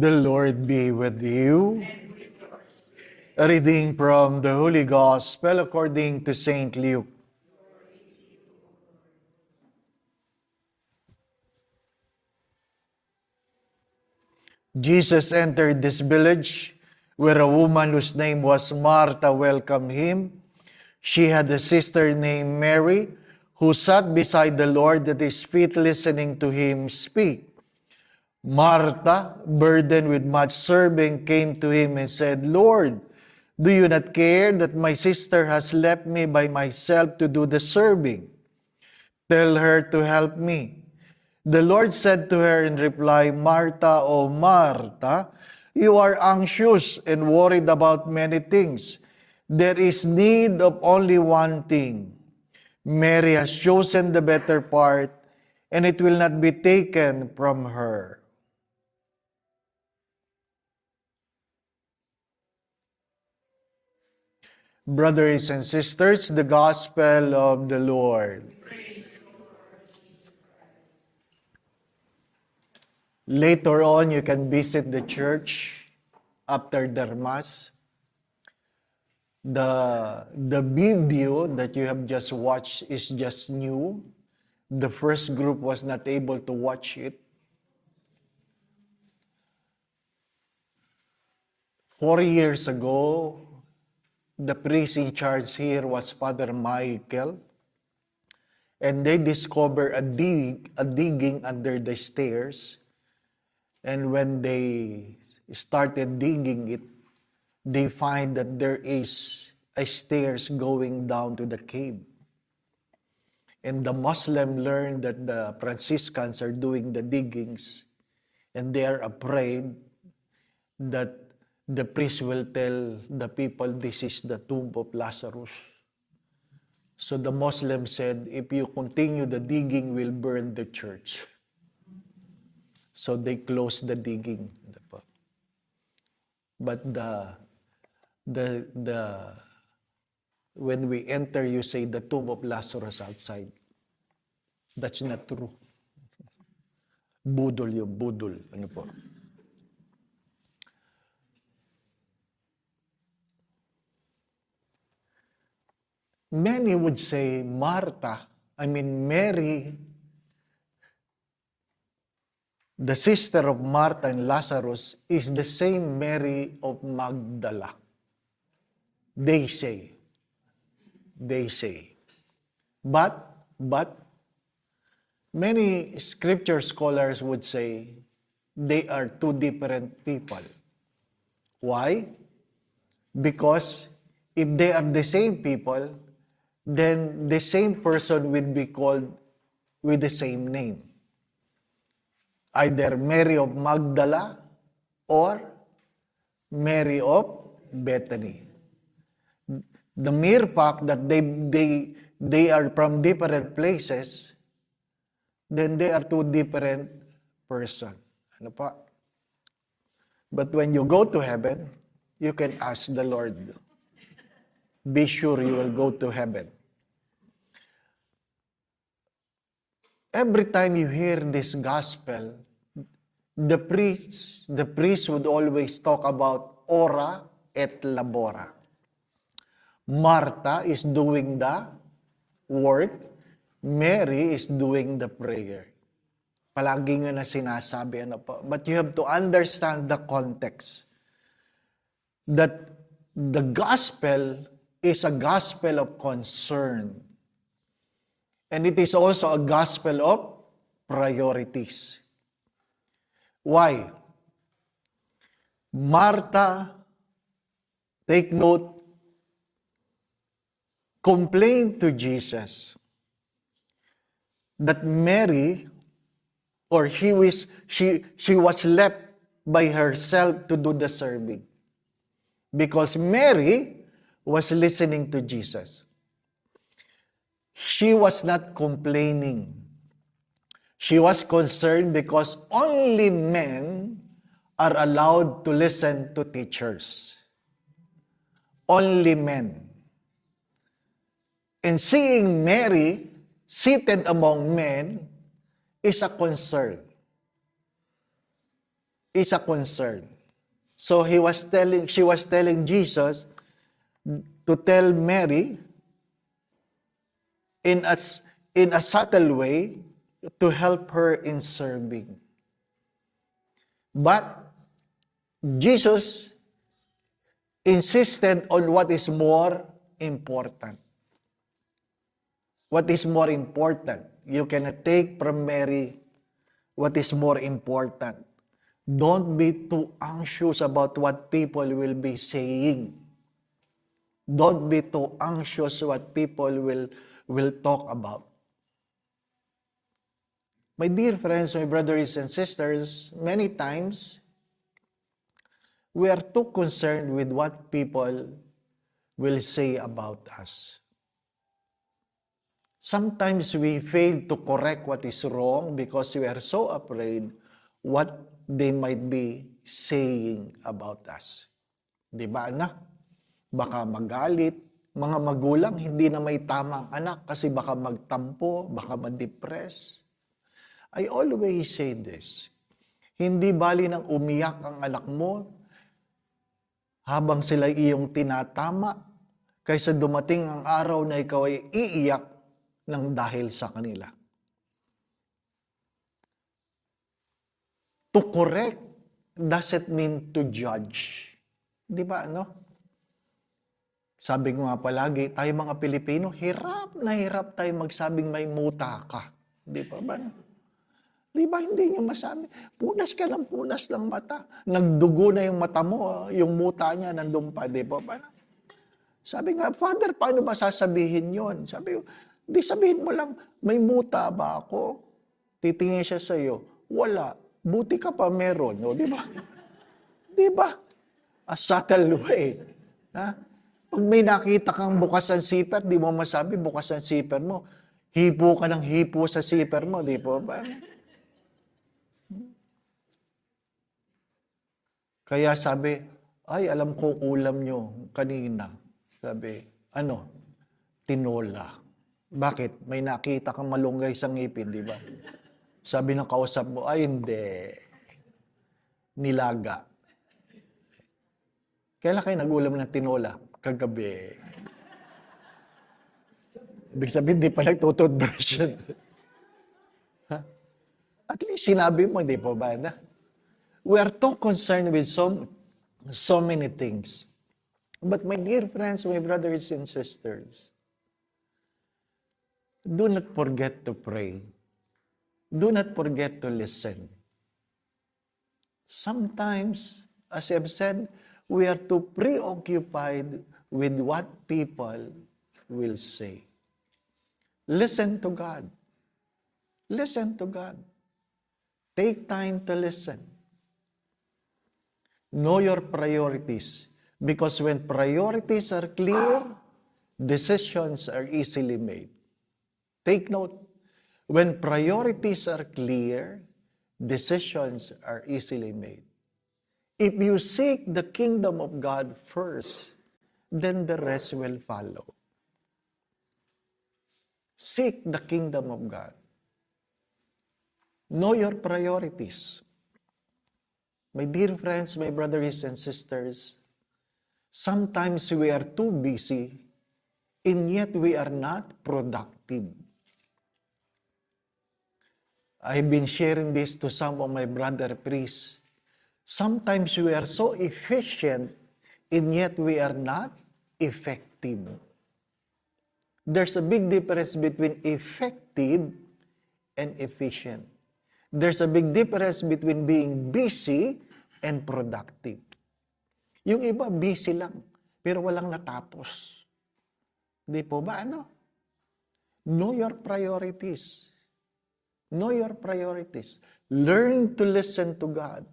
The Lord be with you. A reading from the Holy Gospel according to Saint Luke. Jesus entered this village where a woman whose name was Martha welcomed him. She had a sister named Mary who sat beside the Lord at his feet listening to him speak. Martha, burdened with much serving, came to him and said, "Lord, do you not care that my sister has left me by myself to do the serving? Tell her to help me." The Lord said to her in reply, "Martha, O Martha, you are anxious and worried about many things. There is need of only one thing. Mary has chosen the better part, and it will not be taken from her." Brothers and sisters, the Gospel of the Lord. Later on, you can visit the church after the Mass. The video that you have just watched is just new. The first group was not able to watch it. 4 years ago, the priest in charge here was Father Michael, and they discovered a digging under the stairs. And when they started digging it, they find that there is a stairs going down to the cave. And the Muslim learned that the Franciscans are doing the diggings, and they are afraid that the priest will tell the people this is the tomb of Lazarus. So the Muslim said, if you continue the digging, we'll burn the church. So they closed the digging. But when we enter, you say the tomb of Lazarus outside. That's not true. Budol yung budol. Ano po? Many would say Mary, the sister of Martha and Lazarus, is the same Mary of Magdala. They say. But many scripture scholars would say they are two different people. Why? Because if they are the same people, then the same person will be called with the same name. Either Mary of Magdala or Mary of Bethany. The mere fact that they are from different places, then they are two different persons. Ano pa? But when you go to heaven, you can ask the Lord. Be sure you will go to heaven. Every time you hear this gospel, the priest would always talk about ora et labora. Martha is doing the work, Mary is doing the prayer. Palagi nga na sinasabi, but you have to understand the context. That the gospel is a gospel of concern. And it is also a gospel of priorities. Why? Martha, take note, complained to Jesus that Mary, or she was left by herself to do the serving. Because Mary was listening to Jesus. She was not complaining. She was concerned because only men are allowed to listen to teachers. Only men. And seeing Mary seated among men is a concern. is a concern. So she was telling Jesus to tell Mary in a subtle way to help her in serving. But Jesus insisted on what is more important. What is more important? You cannot take from Mary what is more important. Don't be too anxious about what people will be saying. Don't be too anxious what people will talk about. My dear friends, my brothers and sisters, many times we are too concerned with what people will say about us. Sometimes we fail to correct what is wrong because we are so afraid what they might be saying about us. Di ba, anak? Baka magalit. Mga magulang, hindi na may tamang anak kasi baka magtampo, baka ma-depress. I always say this. Hindi bali nang umiyak ang anak mo habang sila iyong tinatama kaysa dumating ang araw na ikaw ay iiyak ng dahil sa kanila. To correct doesn't mean to judge. Di ba, ano? Sabi ko nga palagi, tayo mga Pilipino, hirap na hirap tayo magsabing may muta ka. Di ba ba? Di ba hindi nyo masabi? Punas ka ng punas ng mata. Nagdugo na yung mata mo, yung muta niya nandun pa. Di ba ba? Sabi nga, Father, paano ba sasabihin yon? Sabi ko, di sabihin mo lang, may muta ba ako? Titingin siya sa iyo, wala. Buti ka pa meron. No? Di ba? Di ba? A subtle way. Ha? Pag may nakita kang bukas ang zipper, di mo masabi bukas ang zipper mo. Hipo ka ng hipo sa zipper mo, di po ba? Kaya sabi, ay, alam ko ulam nyo kanina. Sabi, ano? Tinola. Bakit? May nakita kang malunggay sa ngipin, di ba? Sabi ng kausap mo, ay, hindi. Nilaga. Kailan kayo nag-ulam ng tinola? Kagabi. Ibig sabihin, di pa nagtututbrush yun. At least sinabi mo, di po ba na? We are too concerned with so many things. But my dear friends, my brothers and sisters, do not forget to pray. Do not forget to listen. Sometimes, as I've said, we are too preoccupied with what people will say. Listen to God. Listen to God. Take time to listen. Know your priorities. Because when priorities are clear, decisions are easily made. Take note. When priorities are clear, decisions are easily made. If you seek the kingdom of God first, then the rest will follow. Seek the kingdom of God. Know your priorities. My dear friends, my brothers and sisters, sometimes we are too busy and yet we are not productive. I've been sharing this to some of my brother priests. Sometimes we are so efficient and yet we are not effective. There's a big difference between effective and efficient. There's a big difference between being busy and productive. Yung iba, busy lang, pero walang natapos. Di po ba, ano? Know your priorities. Know your priorities. Learn to listen to God.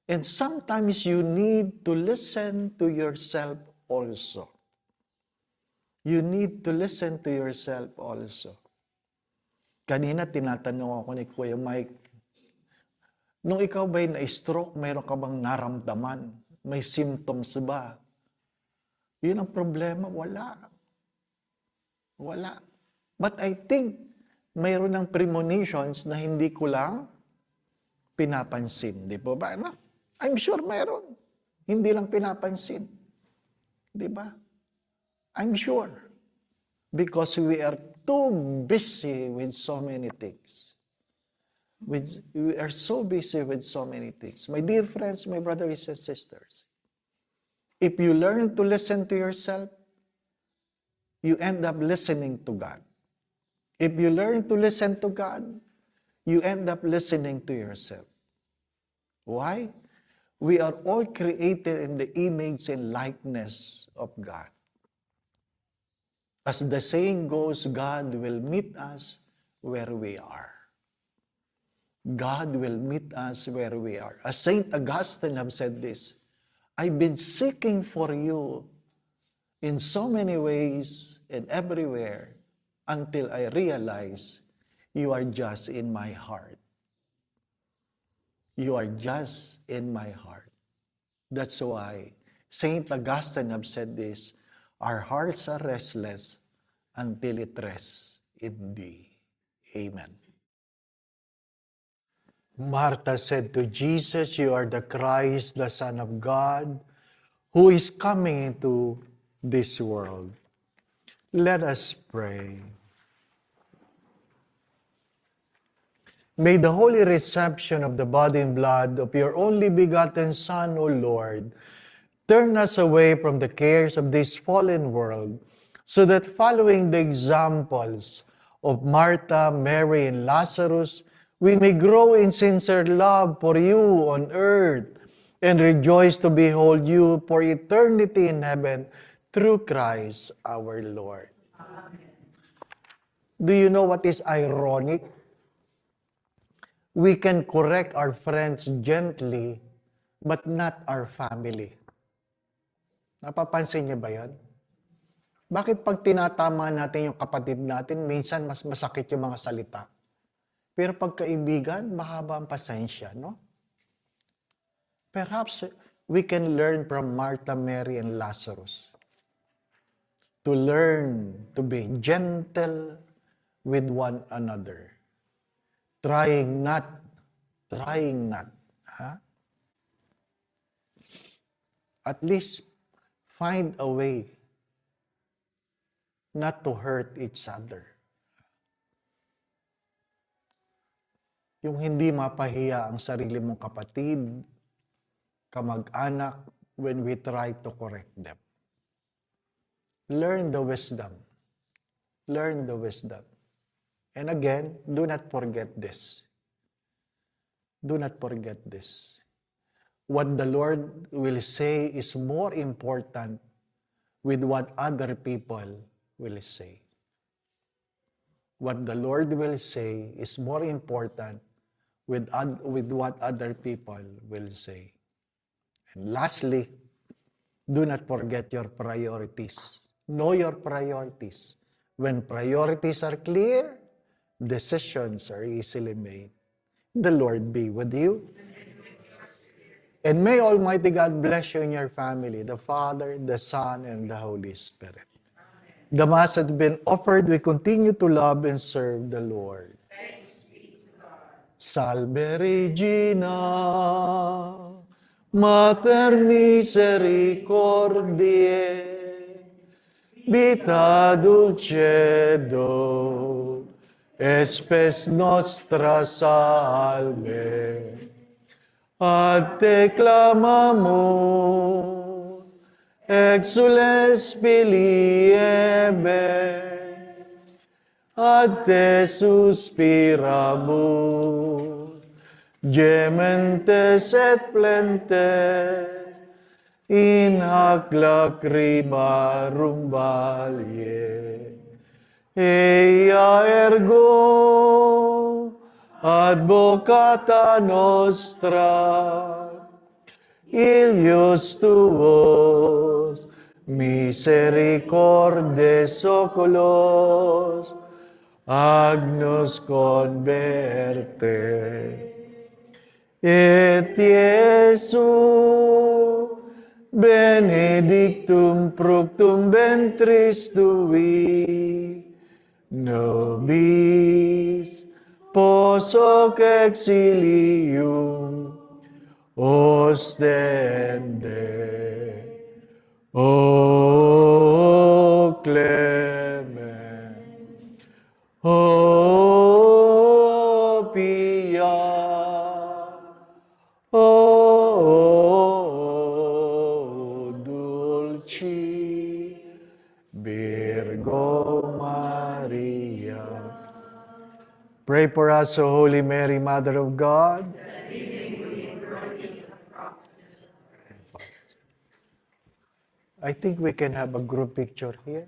And sometimes you need to listen to yourself also. You need to listen to yourself also. Kanina tinatanong ako ni Kuya Mike, nung ikaw ba'y na-stroke, mayroon ka bang naramdaman? May symptoms ba? Yun ang problema, wala. Wala. But I think mayroon ng premonitions na hindi ko lang pinapansin. Di po ba? No? I'm sure meron. Hindi lang pinapansin. Di ba? I'm sure. Because we are too busy with so many things. We are so busy with so many things. My dear friends, my brothers and sisters, if you learn to listen to yourself, you end up listening to God. If you learn to listen to God, you end up listening to yourself. Why? We are all created in the image and likeness of God. As the saying goes, God will meet us where we are. God will meet us where we are. As Saint Augustine have said this, I've been seeking for you in so many ways and everywhere until I realize you are just in my heart. You are just in my heart. That's why Saint Augustine have said this, our hearts are restless until it rests in thee. Amen. Martha said to Jesus, you are the Christ, the Son of God, who is coming into this world. Let us pray. May the holy reception of the body and blood of your only begotten Son, O Lord, turn us away from the cares of this fallen world, so that following the examples of Martha, Mary, and Lazarus, we may grow in sincere love for you on earth and rejoice to behold you for eternity in heaven through Christ our Lord. Do you know what is ironic? We can correct our friends gently, but not our family. Napapansin niyo ba yan? Bakit pag tinatama natin yung kapatid natin, minsan mas masakit yung mga salita? Pero pag kaibigan, mahaba ang pasensya, no? Perhaps we can learn from Martha, Mary, and Lazarus to learn to be gentle with one another. Trying not. Huh? At least find a way not to hurt each other. Yung hindi mapahiya ang sarili mong kapatid, kamag-anak, when we try to correct them. Learn the wisdom. Learn the wisdom. And again, do not forget this. Do not forget this. What the Lord will say is more important with what other people will say. What the Lord will say is more important with what other people will say. And lastly, do not forget your priorities. Know your priorities. When priorities are clear, decisions are easily made. The Lord be with you. And may Almighty God bless you and your family, the Father, the Son, and the Holy Spirit. The Mass has been offered. We continue to love and serve the Lord. Thanks be to God. Salve Regina, Mater misericordiae, vita dulcedo, espes nostra salve. Ad te clamamus, exules filii Eve, ad te suspiramus, gementes et plentes, in hac lacrimarum valle. Eia ergo, advocata nostra, ilius tuos, misericordes oculos, agnus converte. Et Iesu, benedictum fructum ventris tui, nobis post hoc exilium ostende. O clement, o pia, o dulci Virgo Maria. Pray for us, O Holy Mary, Mother of God. I think we can have a group picture here.